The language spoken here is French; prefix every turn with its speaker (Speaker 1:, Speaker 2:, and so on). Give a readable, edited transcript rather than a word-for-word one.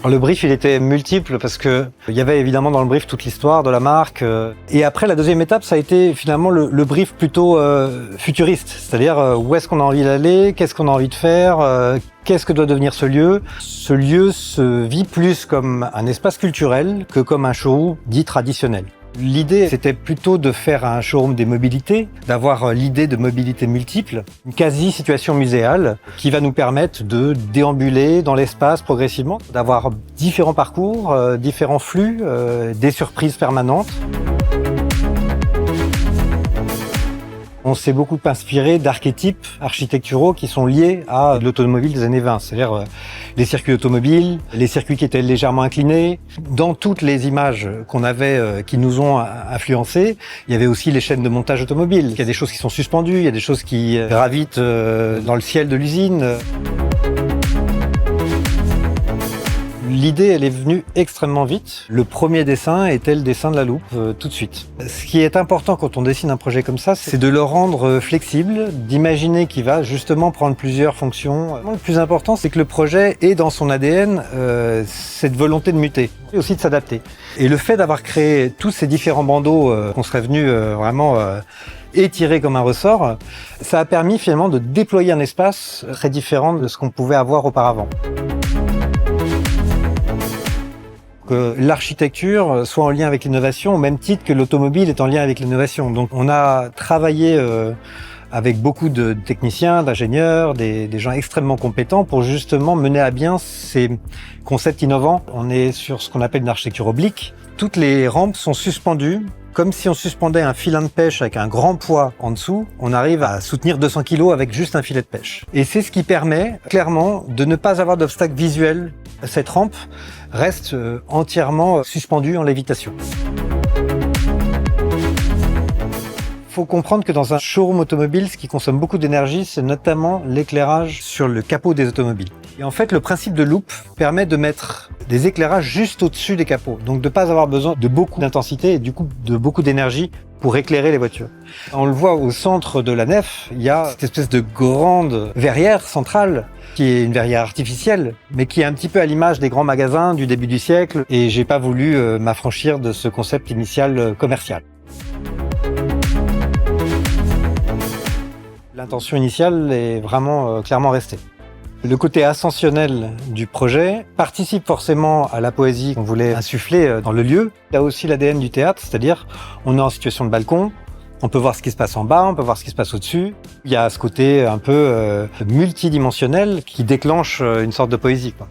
Speaker 1: Le brief, il était multiple parce que il y avait évidemment dans le brief toute l'histoire de la marque. Et après, la deuxième étape, ça a été finalement le brief plutôt futuriste. C'est-à-dire où est-ce qu'on a envie d'aller, qu'est-ce qu'on a envie de faire, qu'est-ce que doit devenir ce lieu. Ce lieu se vit plus comme un espace culturel que comme un showroom dit traditionnel. L'idée, c'était plutôt de faire un showroom des mobilités, d'avoir l'idée de mobilité multiple, une quasi-situation muséale qui va nous permettre de déambuler dans l'espace progressivement, d'avoir différents parcours, différents flux, des surprises permanentes. On s'est beaucoup inspiré d'archétypes architecturaux qui sont liés à l'automobile des années 20, c'est-à-dire les circuits automobiles, les circuits qui étaient légèrement inclinés. Dans toutes les images qu'on avait, qui nous ont influencés, il y avait aussi les chaînes de montage automobile. Il y a des choses qui sont suspendues, il y a des choses qui gravitent dans le ciel de l'usine. L'idée, elle est venue extrêmement vite. Le premier dessin était le dessin de la loupe, tout de suite. Ce qui est important quand on dessine un projet comme ça, c'est de le rendre flexible, d'imaginer qu'il va justement prendre plusieurs fonctions. Le plus important, c'est que le projet ait dans son ADN cette volonté de muter et aussi de s'adapter. Et le fait d'avoir créé tous ces différents bandeaux qu'on serait venu vraiment étirer comme un ressort, ça a permis finalement de déployer un espace très différent de ce qu'on pouvait avoir auparavant. Que l'architecture soit en lien avec l'innovation au même titre que l'automobile est en lien avec l'innovation. Donc on a travaillé avec beaucoup de techniciens, d'ingénieurs, des gens extrêmement compétents pour justement mener à bien ces concepts innovants. On est sur ce qu'on appelle une architecture oblique. Toutes les rampes sont suspendues comme si on suspendait un filin de pêche avec un grand poids en dessous. On arrive à soutenir 200 kg avec juste un filet de pêche. Et c'est ce qui permet clairement de ne pas avoir d'obstacle visuel. Cette rampe reste entièrement suspendue en lévitation. Il faut comprendre que dans un showroom automobile, ce qui consomme beaucoup d'énergie, c'est notamment l'éclairage sur le capot des automobiles. Et en fait, le principe de loupe permet de mettre des éclairages juste au-dessus des capots. Donc de ne pas avoir besoin de beaucoup d'intensité et du coup de beaucoup d'énergie pour éclairer les voitures. On le voit au centre de la nef, il y a cette espèce de grande verrière centrale qui est une verrière artificielle, mais qui est un petit peu à l'image des grands magasins du début du siècle. Et j'ai pas voulu m'affranchir de ce concept initial commercial. L'intention initiale est vraiment clairement restée. Le côté ascensionnel du projet participe forcément à la poésie qu'on voulait insuffler dans le lieu. Il y a aussi l'ADN du théâtre, c'est-à-dire on est en situation de balcon, on peut voir ce qui se passe en bas, on peut voir ce qui se passe au-dessus. Il y a ce côté un peu multidimensionnel qui déclenche une sorte de poésie, quoi.